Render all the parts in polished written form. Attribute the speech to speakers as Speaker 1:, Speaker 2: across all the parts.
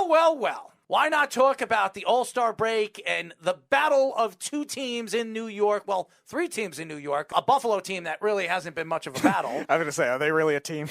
Speaker 1: Well. Why not talk about the All-Star break and the battle of two teams in New York? Well, three teams in New York. A Buffalo team that really hasn't been much of a battle.
Speaker 2: I was going to say, are they really a team?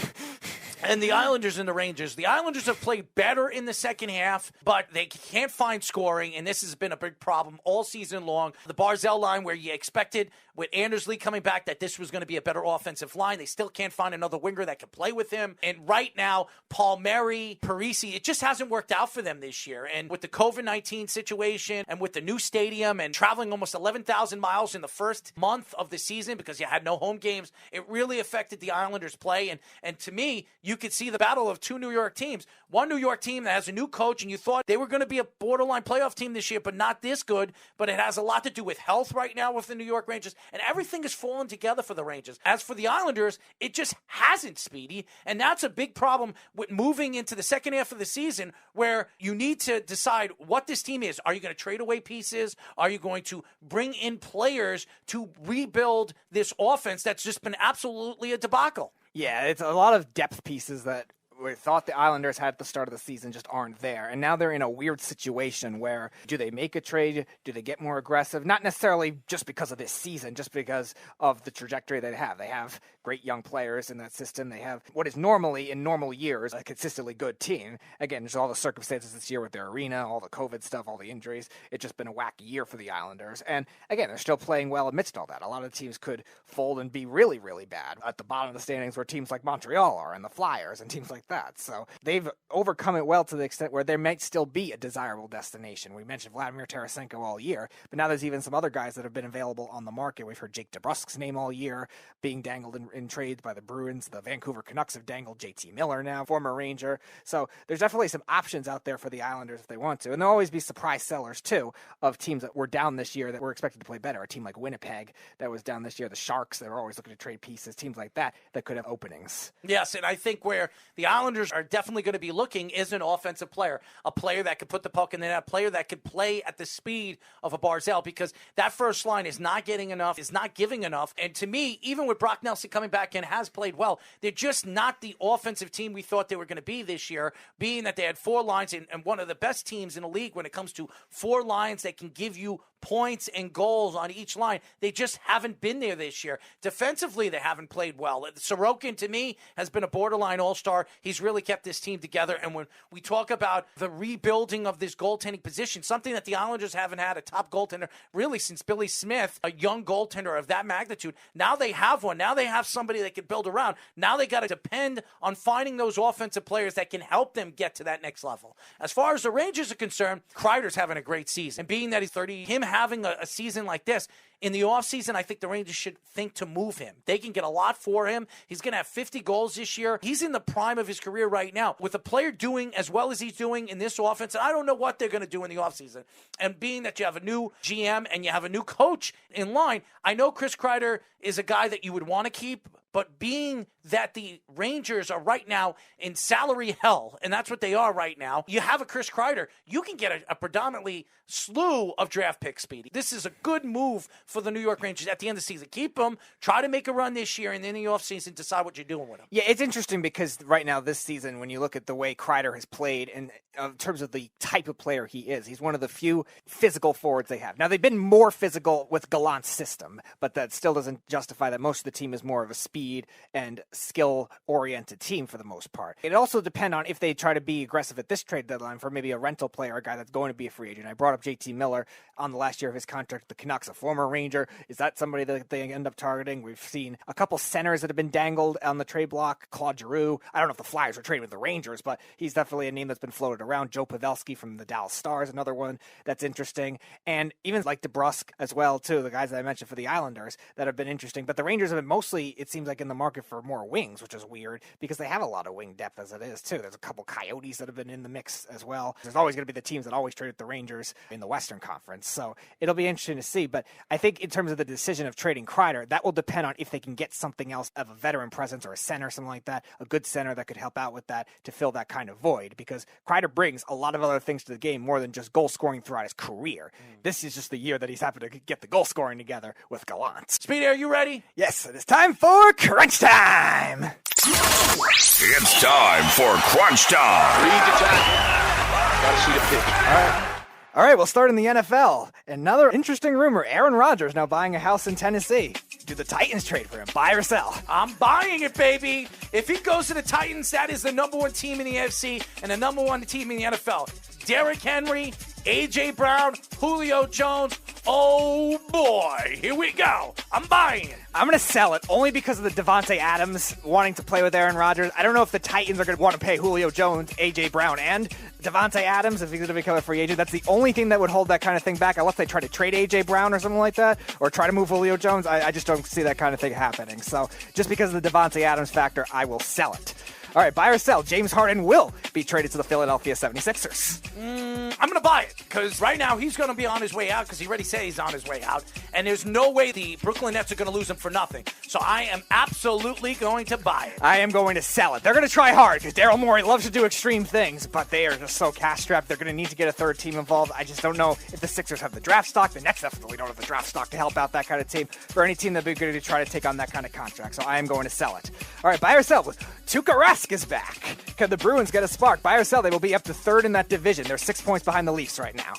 Speaker 1: And the Islanders and the Rangers. The Islanders have played better in the second half, but they can't find scoring, and this has been a big problem all season long. The Barzal line, where you expected with Anders Lee coming back that this was going to be a better offensive line, they still can't find another winger that can play with him. And right now, Palmieri, Parisi, it just hasn't worked out for them this year. And with the COVID-19 situation and with the new stadium and traveling almost 11,000 miles in the first month of the season because you had no home games, it really affected the Islanders' play. And to me, you could see the battle of two New York teams. One New York team that has a new coach, and you thought they were going to be a borderline playoff team this year, but not this good. But it has a lot to do with health right now with the New York Rangers, and everything is falling together for the Rangers. As for the Islanders, it just hasn't, Speedy, and that's a big problem with moving into the second half of the season where you need to decide what this team is. Are you going to trade away pieces? Are you going to bring in players to rebuild this offense that's just been absolutely a debacle?
Speaker 2: Yeah, it's a lot of depth pieces that we thought the Islanders had at the start of the season just aren't there. And now they're in a weird situation where do they make a trade? Do they get more aggressive? Not necessarily just because of this season, just because of the trajectory they have. They have great young players in that system. They have what is normally, in normal years, a consistently good team. Again, there's all the circumstances this year with their arena, all the COVID stuff, all the injuries. It's just been a wacky year for the Islanders. And again, they're still playing well amidst all that. A lot of teams could fold and be really, really bad at the bottom of the standings where teams like Montreal are and the Flyers and teams like that. So they've overcome it well to the extent where there might still be a desirable destination. We mentioned Vladimir Tarasenko all year, but now there's even some other guys that have been available on the market. We've heard Jake DeBrusk's name all year being dangled in trades by the Bruins. The Vancouver Canucks have dangled J.T. Miller now, former Ranger. So there's definitely some options out there for the Islanders if they want to. And there'll always be surprise sellers, too, of teams that were down this year that were expected to play better. A team like Winnipeg that was down this year. The Sharks, they were always looking to trade pieces. Teams like that could have openings.
Speaker 1: Yes, and I think where the Islanders are definitely going to be looking is an offensive player, a player that could put the puck in the net, a player that could play at the speed of a Barzal, because that first line is not getting enough, is not giving enough. And to me, even with Brock Nelson coming back in, has played well, they're just not the offensive team we thought they were going to be this year, being that they had four lines and one of the best teams in the league when it comes to four lines that can give you points and goals on each line. They just haven't been there this year. Defensively, they haven't played well. Sorokin, to me, has been a borderline all-star. He's really kept this team together. And when we talk about the rebuilding of this goaltending position, something that the Islanders haven't had a top goaltender really since Billy Smith, a young goaltender of that magnitude. Now they have one. Now they have somebody they can build around. Now they got to depend on finding those offensive players that can help them get to that next level. As far as the Rangers are concerned, Kreider's having a great season. And being that he's 30, him having a season like this, in the offseason, I think the Rangers should think to move him. They can get a lot for him. He's going to have 50 goals this year. He's in the prime of his career right now. With a player doing as well as he's doing in this offense, and I don't know what they're going to do in the offseason. And being that you have a new GM and you have a new coach in line, I know Chris Kreider is a guy that you would want to keep, but being that the Rangers are right now in salary hell, and that's what they are right now, you have a Chris Kreider, you can get a predominantly slew of draft picks, Speedy. This is a good move for the New York Rangers at the end of the season. Keep them, try to make a run this year, and then in the offseason, decide what you're doing with them.
Speaker 2: Yeah, it's interesting because right now this season, when you look at the way Kreider has played and in terms of the type of player he is, he's one of the few physical forwards they have. Now, they've been more physical with Gallant's system, but that still doesn't justify that most of the team is more of a speed and skill-oriented team for the most part. It also depends on if they try to be aggressive at this trade deadline for maybe a rental player, a guy that's going to be a free agent. I brought up J.T. Miller on the last year of his contract with the Canucks, a former Ranger. Is that somebody that they end up targeting? We've seen a couple centers that have been dangled on the trade block. Claude Giroux. I don't know if the Flyers are trading with the Rangers, but he's definitely a name that's been floated around. Joe Pavelski from the Dallas Stars, another one that's interesting. And even like DeBrusk as well, too, the guys that I mentioned for the Islanders that have been interesting. But the Rangers have been mostly, it seems like, in the market for more wings, which is weird because they have a lot of wing depth as it is, too. There's a couple Coyotes that have been in the mix as well. There's always going to be the teams that always trade with the Rangers in the Western Conference. So it'll be interesting to see. But I think in terms of the decision of trading Kreider, that will depend on if they can get something else of a veteran presence or a center, something like that, a good center that could help out with that to fill that kind of void. Because Kreider brings a lot of other things to the game more than just goal scoring throughout his career. This is just the year that he's happened to get the goal scoring together with Gallant.
Speaker 1: Speedy, are you ready?
Speaker 2: Yes, it is time for Crunch Time.
Speaker 3: It's time for Crunch Time.
Speaker 4: Read the tackle. Got
Speaker 2: All right, we'll start in the NFL. Another interesting rumor. Aaron Rodgers now buying a house in Tennessee. Do the Titans trade for him? Buy or sell?
Speaker 1: I'm buying it, baby. If he goes to the Titans, that is the number one team in the AFC and the number one team in the NFL. Derrick Henry, A.J. Brown, Julio Jones. Oh, boy. Here we go. I'm buying it.
Speaker 2: I'm going to sell it only because of the Devontae Adams wanting to play with Aaron Rodgers. I don't know if the Titans are going to want to pay Julio Jones, A.J. Brown, and Devontae Adams if he's going to become a free agent. That's the only thing that would hold that kind of thing back, unless they try to trade A.J. Brown or something like that, or try to move Julio Jones. I just don't see that kind of thing happening. So just because of the Devontae Adams factor, I will sell it. All right, buy or sell. James Harden will be traded to the Philadelphia 76ers.
Speaker 1: I'm going to buy it because right now he's going to be on his way out because he already said he's on his way out. And there's no way the Brooklyn Nets are going to lose him for nothing. So I am absolutely going to buy it.
Speaker 2: I am going to sell it. They're going to try hard because Daryl Morey loves to do extreme things, but they are just so cash-strapped. They're going to need to get a third team involved. I just don't know if the Sixers have the draft stock. The Nets definitely don't have the draft stock to help out that kind of team, or any team that would be going to try to take on that kind of contract. So I am going to sell it. All right, buy or sell. Tuukka Rask is back. Can the Bruins get a spark? Buy or sell? They will be up to third in that division. They're 6 points behind the Leafs right now.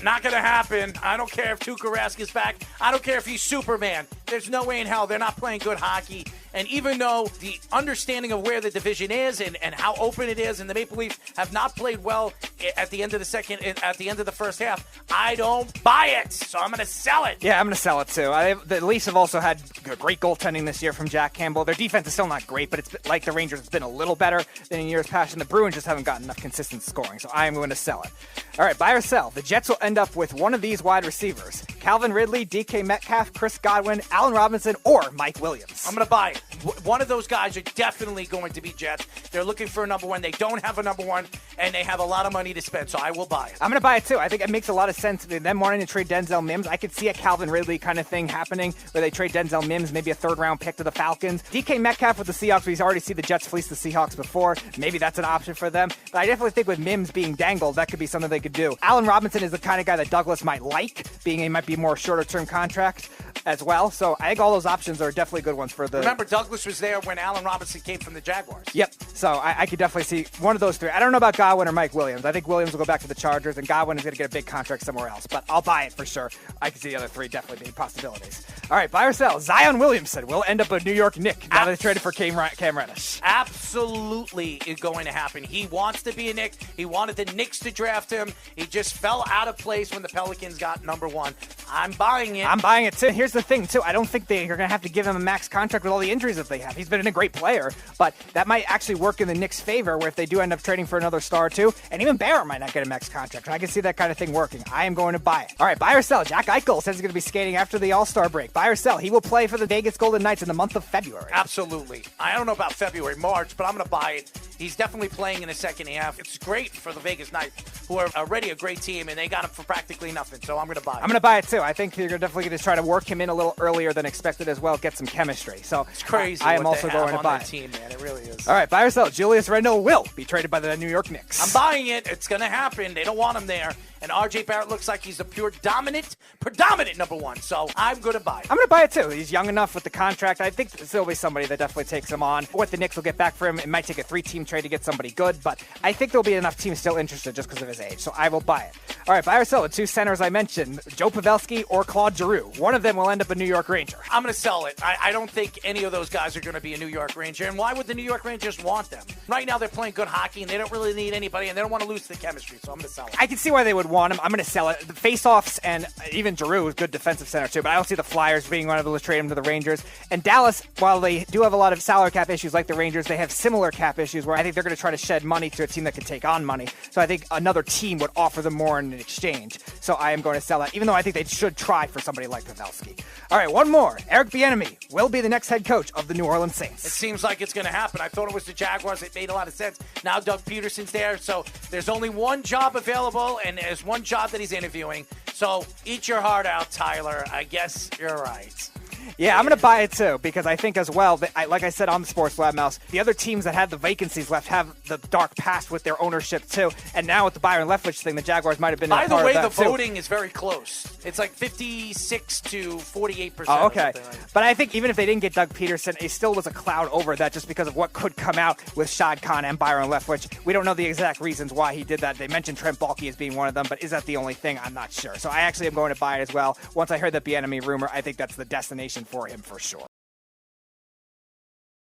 Speaker 1: Not going to happen. I don't care if Tuukka Rask is back. I don't care if he's Superman. There's no way in hell they're not playing good hockey. And even though the understanding of where the division is and how open it is, and the Maple Leafs have not played well at the end of the first half, I don't buy it. So I'm going to sell it.
Speaker 2: Yeah, I'm going to sell it too. The Leafs have also had great goaltending this year from Jack Campbell. Their defense is still not great, but it's like the Rangers, it's been a little better than in years past, and the Bruins just haven't gotten enough consistent scoring. So I am going to sell it. All right, buy or sell. The Jets will end up with one of these wide receivers: Calvin Ridley, DK Metcalf, Chris Godwin, Allen Robinson, or Mike Williams.
Speaker 1: I'm going to buy it. One of those guys are definitely going to be Jets. They're looking for a number one. They don't have a number one, and they have a lot of money to spend, so I will buy it.
Speaker 2: I'm going to buy it, too. I think it makes a lot of sense. Them wanting to trade Denzel Mims. I could see a Calvin Ridley kind of thing happening where they trade Denzel Mims, maybe a third-round pick to the Falcons. DK Metcalf with the Seahawks, we've already seen the Jets fleece the Seahawks before. Maybe that's an option for them. But I definitely think with Mims being dangled, that could be something they could do. Allen Robinson is the kind of guy that Douglas might like, being he might be more shorter-term contract as well. So I think all those options are definitely good ones for the...
Speaker 1: Remember, Douglas was there when Allen Robinson came from the Jaguars.
Speaker 2: Yep. So I could definitely see one of those three. I don't know about Godwin or Mike Williams. I think Williams will go back to the Chargers, and Godwin is going to get a big contract somewhere else. But I'll buy it for sure. I can see the other three definitely being possibilities. All right, buy or sell. Zion Williamson will end up a New York Knick now they traded for Cam Reddish.
Speaker 1: Absolutely is going to happen. He wants to be a Knick. He wanted the Knicks to draft him. He just fell out of place when the Pelicans got number one. I'm buying it.
Speaker 2: I'm buying it, too. Here's the thing, too. I don't think they're going to have to give him a max contract with all the injuries that they have. He's been a great player, but that might actually work in the Knicks' favor where if they do end up trading for another star, too, and even Barrett might not get a max contract. I can see that kind of thing working. I am going to buy it. All right, buy or sell. Jack Eichel says he's going to be skating after the All-Star break. Buy or sell. He will play for the Vegas Golden Knights in the month of February.
Speaker 1: Absolutely. I don't know about February, March, but I'm going to buy it. He's definitely playing in the second half. It's great for the Vegas Knights, who are already a great team, and they got him for practically nothing, so I'm going to buy it.
Speaker 2: I'm going to buy it, too. I think you're definitely going to try to work him in a little earlier than expected as well, get some chemistry. So
Speaker 1: it's crazy.
Speaker 2: I am also going to buy it.
Speaker 1: Team, man. It really is.
Speaker 2: All right, buy or sell. Julius Randle will be traded by the New York Knicks.
Speaker 1: I'm buying it. It's going to happen. They don't want him there. And R.J. Barrett looks like he's the predominant number one. So I'm going to buy it.
Speaker 2: I'm going to buy it, too. He's young enough with the contract. I think there'll be somebody that definitely takes him on. What the Knicks will get back for him, it might take a 3-team trade to get somebody good, but I think there'll be enough teams still interested just because of his age. So I will buy it. All right, buy or sell. The two centers I mentioned, Joe Pavelski or Claude Giroux. One of them will end up a New York Ranger.
Speaker 1: I'm going to sell it. I don't think any of those guys are going to be a New York Ranger. And why would the New York Rangers want them? Right now they're playing good hockey, and they don't really need anybody, and they don't want to lose the chemistry. So I'm going to sell it.
Speaker 2: I can see why they would want him. I'm going to sell it. The face-offs and even Giroux is good defensive center too, but I don't see the Flyers being able to trade him to the Rangers. And Dallas, while they do have a lot of salary cap issues like the Rangers, they have similar cap issues where I think they're going to try to shed money to a team that can take on money. So I think another team would offer them more in exchange. So I am going to sell that, even though I think they should try for somebody like Pavelski. All right, one more. Eric Bieniemy will be the next head coach of the New Orleans Saints.
Speaker 1: It seems like it's going to happen. I thought it was the Jaguars. It made a lot of sense. Now Doug Peterson's there, so there's only one job available, and there's one job that he's interviewing. So eat your heart out, Tyler. I guess you're right.
Speaker 2: Yeah, I'm going to buy it too, because I think as well, that like I said on the Sports Lab Mouse, the other teams that had the vacancies left have the dark past with their ownership too. And now with the Byron Leftwich thing, the Jaguars might have been
Speaker 1: By
Speaker 2: a
Speaker 1: the
Speaker 2: part
Speaker 1: way,
Speaker 2: of
Speaker 1: the
Speaker 2: that too.
Speaker 1: voting is very close. It's like 56 to 48%.
Speaker 2: Oh, okay.
Speaker 1: Or like
Speaker 2: But I think even if they didn't get Doug Peterson, it still was a cloud over that just because of what could come out with Shad Khan and Byron Leftwich. We don't know the exact reasons why he did that. They mentioned Trent Baalke as being one of them, but is that the only thing? I'm not sure. So I actually am going to buy it as well. Once I heard that Bieniemy rumor, I think that's the destination for him for sure.